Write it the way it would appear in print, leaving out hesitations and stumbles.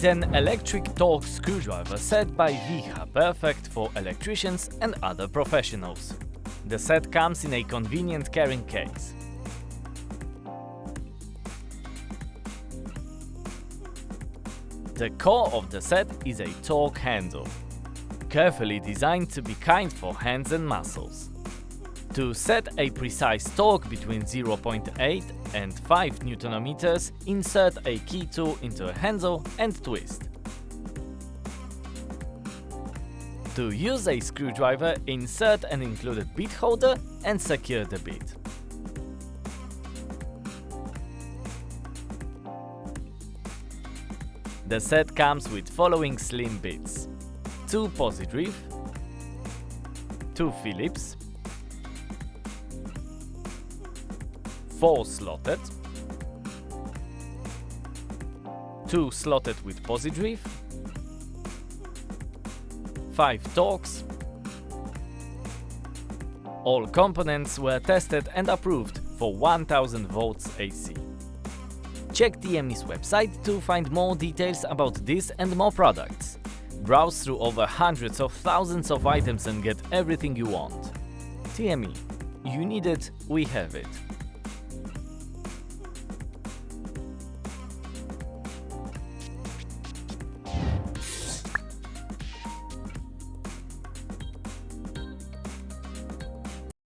is an electric torque screwdriver set by Wiha, perfect for electricians and other professionals. The set comes in a convenient carrying case. The core of the set is a torque handle, carefully designed to be kind for hands and muscles. To set a precise torque between 0.8 and 5 Nm, insert a key tool into a handle and twist. To use a screwdriver, insert an included bit holder and secure the bit. The set comes with following slim bits: 2 posi-drive, 2 Phillips, 4 slotted, 2 slotted with posi-drive, 5 torques. All components were tested and approved for 1000 volts AC. Check TME's website to find more details about this and more products. Browse through over hundreds of thousands of items and get everything you want. TME. You need it, we have it.